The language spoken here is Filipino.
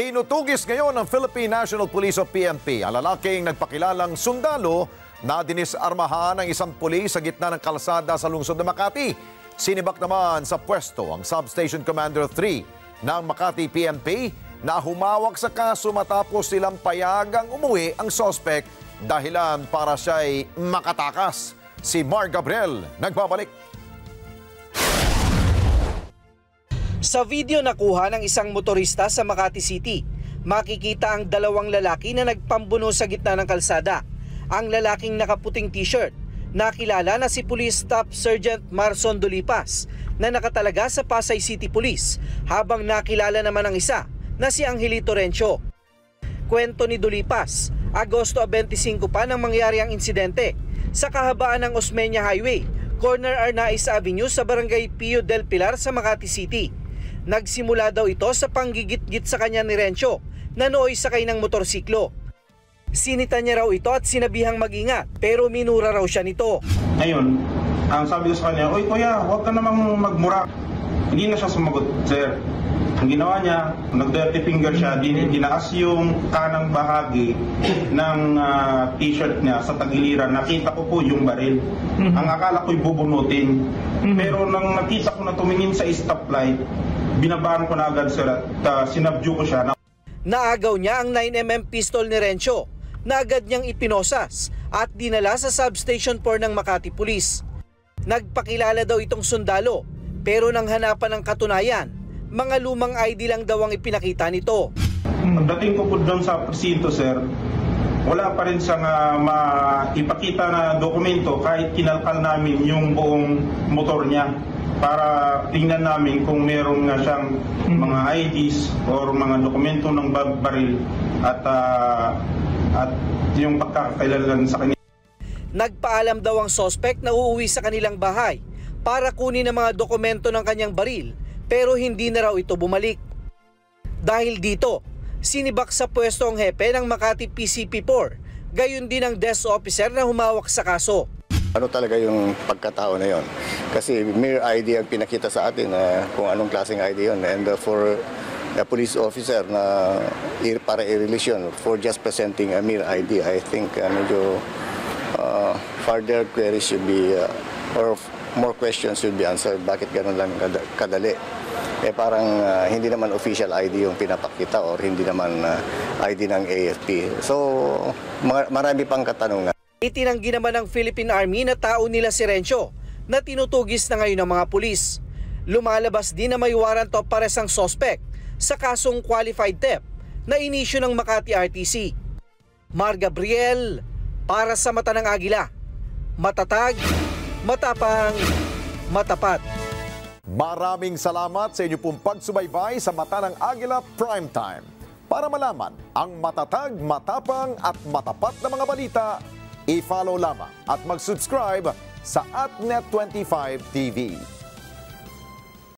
Tinutugis ngayon ng Philippine National Police o PNP ang lalaking nagpakilalang sundalo na dinisarmahan ng isang pulis sa gitna ng kalsada sa lungsod ng Makati. Sinibak naman sa pwesto ang Substation Commander 3 ng Makati PNP na humawak sa kaso matapos silang payagang umuwi ang sospek dahilan para siya'y makatakas. Si Mar Gabriel nagbabalik. Sa video nakuha ng isang motorista sa Makati City, makikita ang dalawang lalaki na nagpambuno sa gitna ng kalsada. Ang lalaking nakaputing t-shirt, nakilala na si Police Staff Sergeant Marson Dulipas na nakatalaga sa Pasay City Police, habang nakilala naman ang isa na si Angelito Rencio. Kwento ni Dulipas, Agosto 25 pa nang mangyari ang insidente sa kahabaan ng Osmeña Highway, corner Arnaiz Avenue sa Barangay Pio del Pilar sa Makati City. Nagsimula daw ito sa panggigit-git sa kanya ni Rencio na nooy sakay ng motorsiklo. Sinita niya raw ito at sinabihang mag-ingat, pero minura raw siya nito. Ngayon, ang sabi ko sa kanya, "Oy kuya, huwag ka namang magmura." Hindi na siya sumagot, sir. Ang ginawa niya, nag-dirty finger siya, dinaas yung kanang bahagi ng t-shirt niya sa tagiliran. Nakita ko po yung baril. Ang akala ko'y bubunutin. Pero nang nakita ko na tumingin sa stoplight, binabaan ko na agad, sir, at sinabdue ko siya. Naagaw niya ang 9mm pistol ni Rencio na agad niyang ipinosas at dinala sa Substation 4 ng Makati Police. Nagpakilala daw itong sundalo, pero nang hanapan ng katunayan, mga lumang ID lang daw ang ipinakita nito. Pagdating ko po doon sa presinto, sir, wala pa rin siyang maipakita na dokumento kahit kinalkal namin yung buong motor niya para tingnan namin kung meron nga siyang mga IDs or mga dokumento ng baril at yung pagkakailangan sa kanya. Nagpaalam daw ang suspect na uuwi sa kanilang bahay para kunin ang mga dokumento ng kanyang baril, pero hindi na raw ito bumalik. Dahil dito, sinibak sa pwesto ang hepe ng Makati PCP4, gayon din ang desk officer na humawak sa kaso. Ano talaga yung pagkatao na yon? Kasi mere ID ang pinakita sa atin kung anong klaseng ID yon. And for a police officer na para i-release yun, for just presenting a mere ID, I think medyo further queries should be, or more questions should be answered. Bakit ganun lang kadali? Parang hindi naman official ID yung pinapakita or hindi naman ID ng AFP. So marami pang katanungan. Itinanggi naman ng Philippine Army na tao nila si Rencio na tinutugis na ngayon ng mga pulis. Lumalabas din na may warrant of arrest ang suspect sa kasong qualified theft na inisyu ng Makati RTC. Mar Gabriel, para sa Mata ng Agila. Matatag, matapang, matapat. Maraming salamat sa inyo pong pagsubaybay sa Mata ng Agila Primetime. Para malaman ang matatag, matapang at matapat na mga balita, i-follow lamang at mag-subscribe sa @Net25 TV.